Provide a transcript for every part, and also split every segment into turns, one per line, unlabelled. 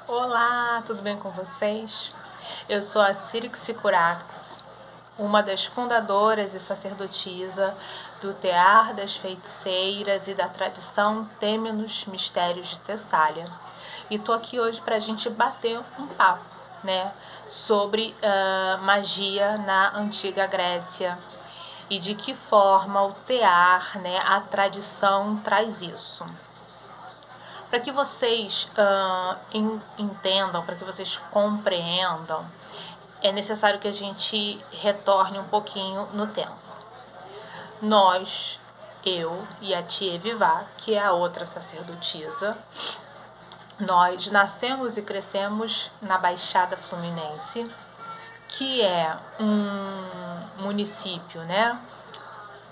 Olá, tudo bem com vocês? Eu sou a Cyrix Curax, uma das fundadoras e sacerdotisa do Tear das Feiticeiras e da tradição Têmenos Mistérios de Tessália. E tô aqui hoje para a gente bater um papo, né, sobre magia na antiga Grécia e de que forma o tear, né, a tradição traz isso. Para que vocês entendam, para que vocês compreendam, é necessário que a gente retorne um pouquinho no tempo. Nós, eu e a tia Vivá, que é a outra sacerdotisa, nós nascemos e crescemos na Baixada Fluminense, que é um município, né,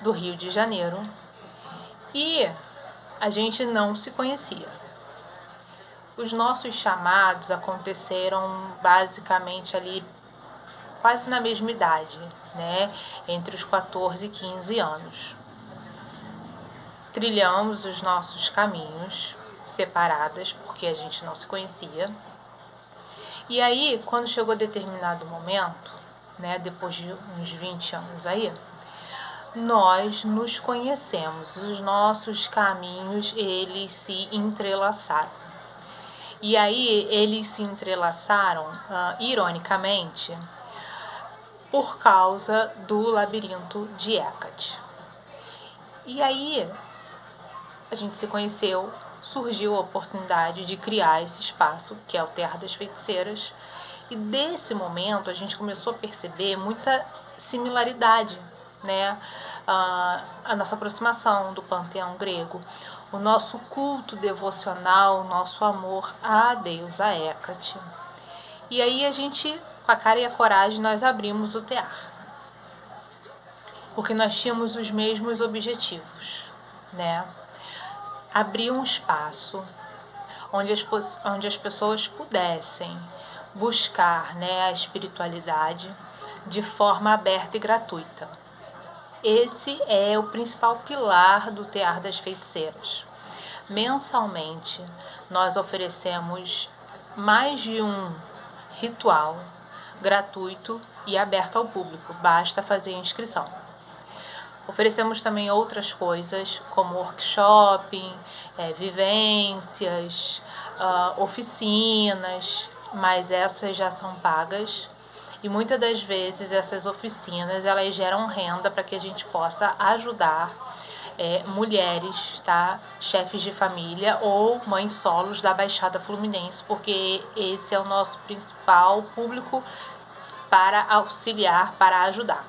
do Rio de Janeiro, e a gente não se conhecia. Os nossos chamados aconteceram basicamente ali quase na mesma idade, né? Entre os 14 e 15 anos. Trilhamos os nossos caminhos separadas, porque a gente não se conhecia. E aí, quando chegou determinado momento, né, depois de uns 20 anos aí, nós nos conhecemos, os nossos caminhos, eles se entrelaçaram. E aí eles se entrelaçaram, ironicamente, por causa do labirinto de Hecate. E aí a gente se conheceu, surgiu a oportunidade de criar esse espaço, que é o Terra das Feiticeiras, e desse momento a gente começou a perceber muita similaridade, né? A nossa aproximação do panteão grego, o nosso culto devocional, o nosso amor à deusa Hecate. E aí a gente, com a cara e a coragem, nós abrimos o tear. Porque nós tínhamos os mesmos objetivos, né? Abrir um espaço onde as pessoas pudessem buscar, né, a espiritualidade de forma aberta e gratuita. Esse é o principal pilar do Tear das Feiticeiras. Mensalmente, nós oferecemos mais de um ritual gratuito e aberto ao público, basta fazer a inscrição. Oferecemos também outras coisas, como workshop, vivências, oficinas, mas essas já são pagas. E muitas das vezes essas oficinas elas geram renda para que a gente possa ajudar mulheres, tá? Chefes de família ou mães solos da Baixada Fluminense, porque esse é o nosso principal público para auxiliar, para ajudar.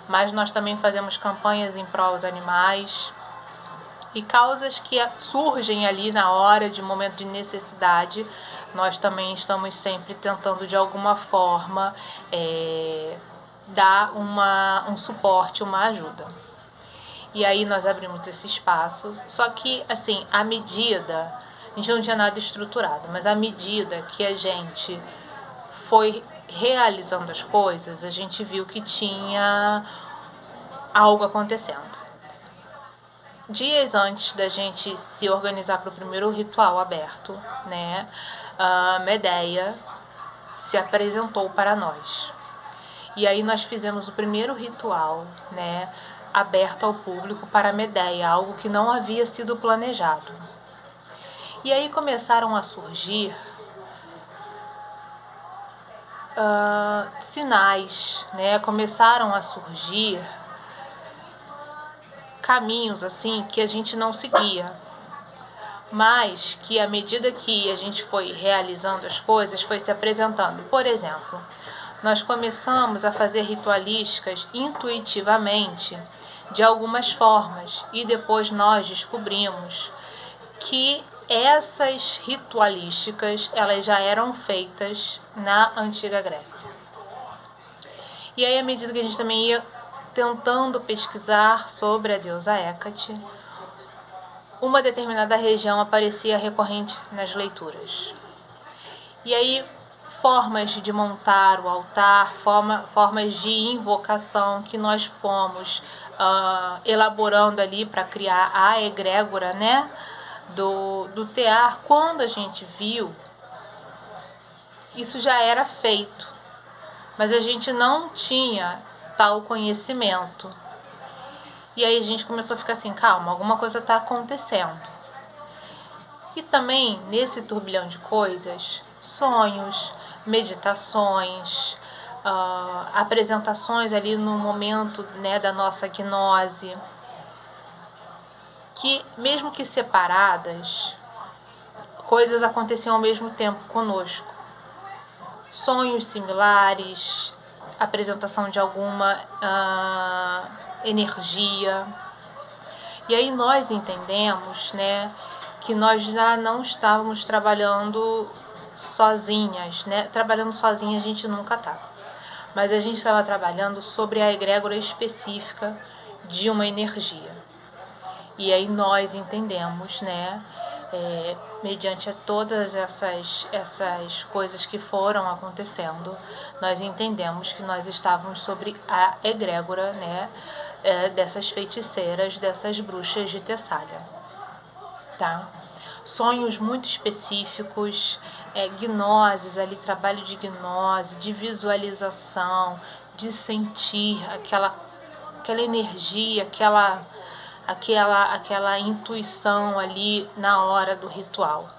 Mas nós também fazemos campanhas em prol dos animais e causas que surgem ali na hora de momento de necessidade. Nós também estamos sempre tentando de alguma forma dar um suporte, uma ajuda. E aí nós abrimos esse espaço, só que assim, à medida, a gente não tinha nada estruturado, mas à medida que a gente foi realizando as coisas, a gente viu que tinha algo acontecendo. Dias antes da gente se organizar para o primeiro ritual aberto, né, a Medeia se apresentou para nós. E aí nós fizemos o primeiro ritual, né, aberto ao público para a Medeia, algo que não havia sido planejado. E aí começaram a surgir sinais, né, começaram a surgir caminhos assim que a gente não seguia, mas que à medida que a gente foi realizando as coisas, foi se apresentando. Por exemplo, nós começamos a fazer ritualísticas intuitivamente de algumas formas e depois nós descobrimos que essas ritualísticas elas já eram feitas na antiga Grécia. E aí, à medida que a gente também ia tentando pesquisar sobre a deusa Hecate, uma determinada região aparecia recorrente nas leituras. E aí, formas de montar o altar, formas de invocação que nós fomos elaborando ali para criar a egrégora, né, do tear. Quando a gente viu, isso já era feito, mas a gente não tinha tal conhecimento. E aí a gente começou a ficar assim, calma, alguma coisa está acontecendo. E também, nesse turbilhão de coisas, sonhos, meditações, apresentações ali no momento, né, da nossa gnose, que mesmo que separadas, coisas aconteciam ao mesmo tempo conosco. Sonhos similares, apresentação de alguma energia. E aí nós entendemos, né, que nós já não estávamos trabalhando sozinhas, né? Trabalhando sozinha a gente nunca tá. Mas a gente estava trabalhando sobre a egrégora específica de uma energia. E aí nós entendemos, né, mediante todas essas coisas que foram acontecendo, nós entendemos que nós estávamos sobre a egrégora, né, dessas feiticeiras, dessas bruxas de Tessália. Tá? Sonhos muito específicos, gnoses ali, trabalho de gnose, de visualização, de sentir aquela energia, aquela intuição ali na hora do ritual.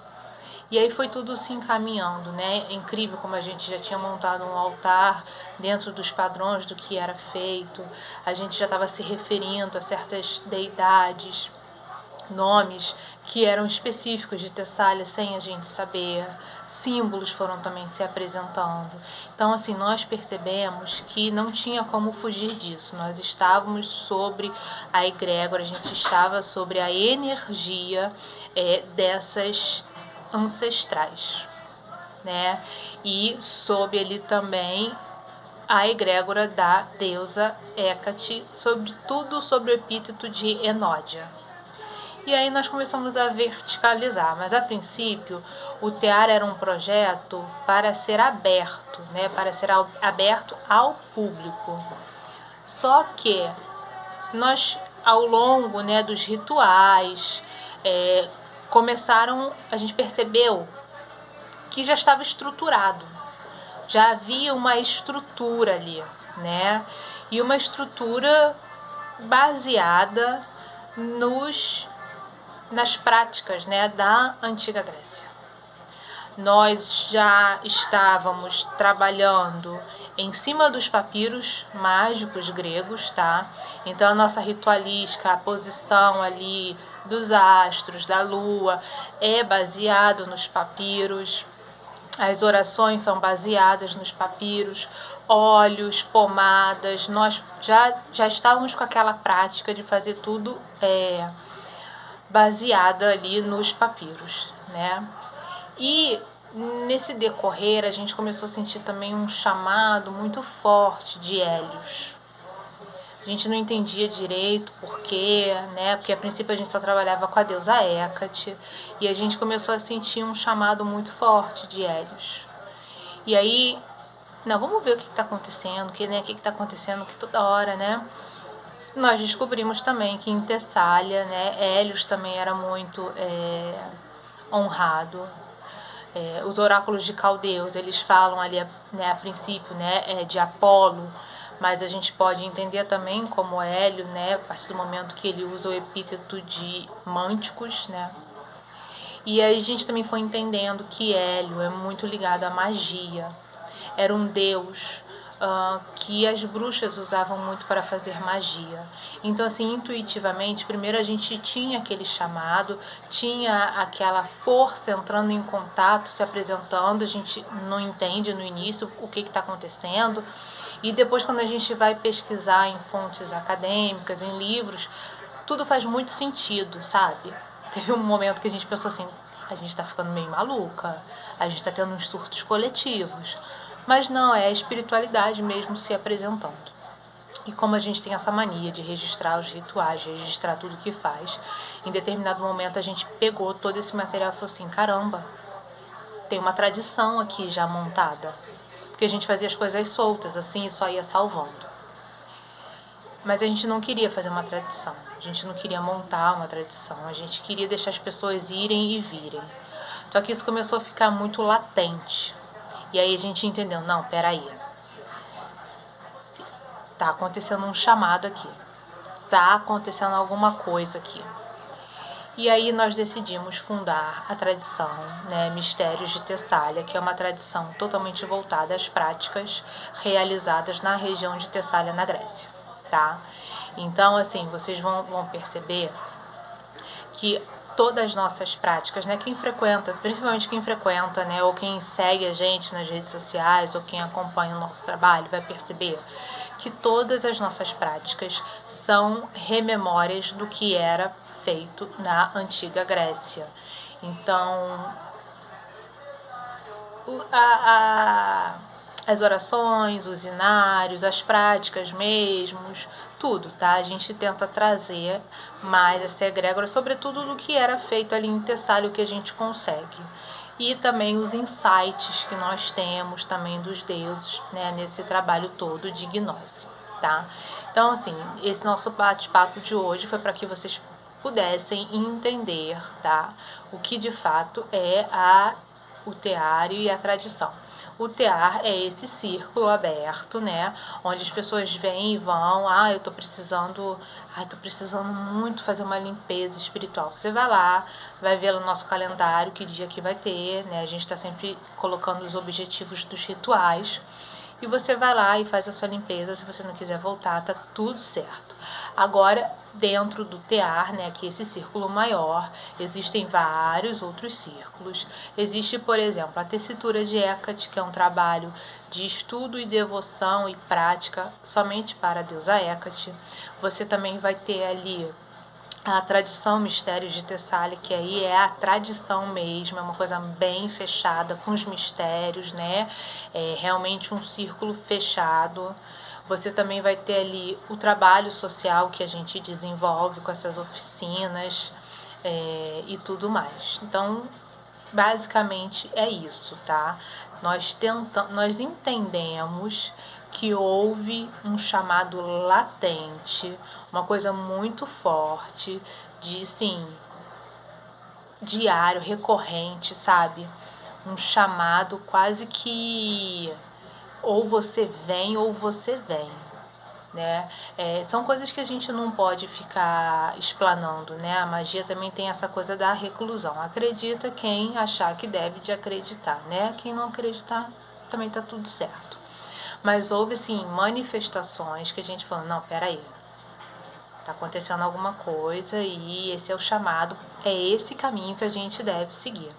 E aí foi tudo se encaminhando, né? É incrível como a gente já tinha montado um altar dentro dos padrões do que era feito. A gente já estava se referindo a certas deidades, nomes que eram específicos de Tessália sem a gente saber, símbolos foram também se apresentando. Então, assim, nós percebemos que não tinha como fugir disso. Nós estávamos sobre a egrégora, a gente estava sobre a energia dessas ancestrais, né? E sob ali também a egrégora da deusa Hécate, sobretudo sobre o epíteto de Enódia. E aí nós começamos a verticalizar, mas a princípio o TEAR era um projeto para ser aberto, né, para ser aberto ao público. Só que nós, ao longo, né, dos rituais, a gente percebeu que já estava estruturado, já havia uma estrutura ali, né, e uma estrutura baseada nas práticas, né, da antiga Grécia. Nós já estávamos trabalhando em cima dos papiros mágicos gregos, tá? Então a nossa ritualística, a posição ali dos astros, da lua, é baseado nos papiros. As orações são baseadas nos papiros, óleos, pomadas. Nós já estávamos com aquela prática de fazer tudo baseada ali nos papiros, né? E nesse decorrer a gente começou a sentir também um chamado muito forte de Hélios. A gente não entendia direito por quê, né? Porque a princípio a gente só trabalhava com a deusa Hécate e a gente começou a sentir um chamado muito forte de Hélios. E aí, não, vamos ver o que está acontecendo, que está acontecendo que toda hora, né? Nós descobrimos também que em Tessália, né, Hélios também era muito honrado. Os oráculos de Caldeus, eles falam ali, né, a princípio, né, de Apolo, mas a gente pode entender também como Hélio, né, a partir do momento que ele usa o epíteto de Mânticos, né. E aí a gente também foi entendendo que Hélio é muito ligado à magia. Era um deus que as bruxas usavam muito para fazer magia. Então, assim, intuitivamente, primeiro a gente tinha aquele chamado, tinha aquela força entrando em contato, se apresentando, a gente não entende no início o que está acontecendo, e depois quando a gente vai pesquisar em fontes acadêmicas, em livros, tudo faz muito sentido, sabe? Teve um momento que a gente pensou assim, a gente está ficando meio maluca, a gente está tendo uns surtos coletivos. Mas não, é a espiritualidade mesmo se apresentando. E como a gente tem essa mania de registrar os rituais, de registrar tudo que faz, em determinado momento a gente pegou todo esse material e falou assim, caramba, tem uma tradição aqui já montada. Porque a gente fazia as coisas soltas, assim, e só ia salvando. Mas a gente não queria fazer uma tradição, a gente não queria montar uma tradição, a gente queria deixar as pessoas irem e virem. Só que isso começou a ficar muito latente. E aí a gente entendeu, não, peraí, tá acontecendo um chamado aqui, tá acontecendo alguma coisa aqui. E aí nós decidimos fundar a tradição, né, Mistérios de Tessália, que é uma tradição totalmente voltada às práticas realizadas na região de Tessália, na Grécia, tá? Então, assim, vocês vão perceber que todas as nossas práticas, né, quem frequenta, principalmente quem frequenta, né, ou quem segue a gente nas redes sociais, ou quem acompanha o nosso trabalho, vai perceber que todas as nossas práticas são rememórias do que era feito na antiga Grécia. Então, as orações, os inários, as práticas mesmos, tudo, tá? A gente tenta trazer mais essa egrégora, sobretudo do que era feito ali em Tessália, o que a gente consegue. E também os insights que nós temos também dos deuses, né, nesse trabalho todo de gnose, tá? Então, assim, esse nosso bate-papo de hoje foi para que vocês pudessem entender, tá, o que de fato é o teário e a tradição. O tear é esse círculo aberto, né, onde as pessoas vêm e vão, eu tô precisando muito fazer uma limpeza espiritual. Você vai lá, vai ver no nosso calendário que dia que vai ter, né, a gente está sempre colocando os objetivos dos rituais, e você vai lá e faz a sua limpeza. Se você não quiser voltar, tá tudo certo. Agora, dentro do tear, né, que é esse círculo maior, existem vários outros círculos. Existe, por exemplo, a tessitura de Hecate, que é um trabalho de estudo e devoção e prática somente para a deusa Hecate. Você também vai ter ali a tradição Mistérios de Tessália, que aí é a tradição mesmo, é uma coisa bem fechada com os mistérios, né? É realmente um círculo fechado. Você também vai ter ali o trabalho social que a gente desenvolve com essas oficinas e tudo mais. Então, basicamente é isso, tá? Nós entendemos que houve um chamado latente, uma coisa muito forte, de sim, diário, recorrente, sabe? Um chamado quase que ou você vem ou você vem, né? São coisas que a gente não pode ficar explanando, né? A magia também tem essa coisa da reclusão. Acredita quem achar que deve de acreditar, né? Quem não acreditar também tá tudo certo. Mas houve, sim, manifestações que a gente falou, não, peraí, tá acontecendo alguma coisa e esse é o chamado, é esse caminho que a gente deve seguir,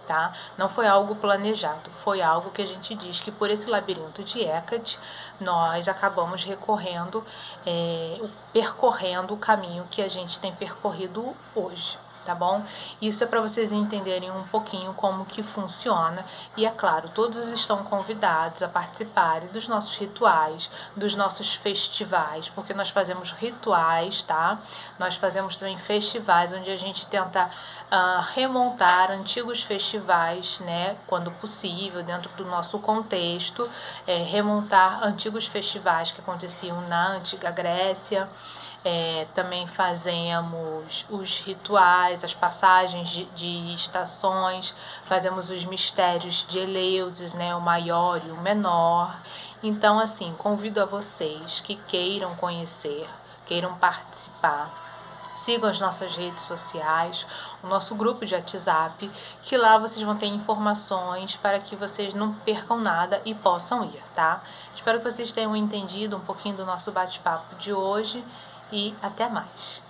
tá? Não foi algo planejado, foi algo que a gente diz que por esse labirinto de Hecate, nós acabamos percorrendo o caminho que a gente tem percorrido hoje. Tá bom? Isso é para vocês entenderem um pouquinho como que funciona. E é claro, todos estão convidados a participarem dos nossos rituais, dos nossos festivais, porque nós fazemos rituais, tá? Nós fazemos também festivais onde a gente tenta remontar antigos festivais, né? Quando possível, dentro do nosso contexto, remontar antigos festivais que aconteciam na antiga Grécia. Também fazemos os rituais, as passagens de estações, fazemos os mistérios de Eleusis, né, o maior e o menor. Então, assim, convido a vocês que queiram conhecer, queiram participar, sigam as nossas redes sociais, o nosso grupo de WhatsApp, que lá vocês vão ter informações para que vocês não percam nada e possam ir, tá? Espero que vocês tenham entendido um pouquinho do nosso bate-papo de hoje e até mais.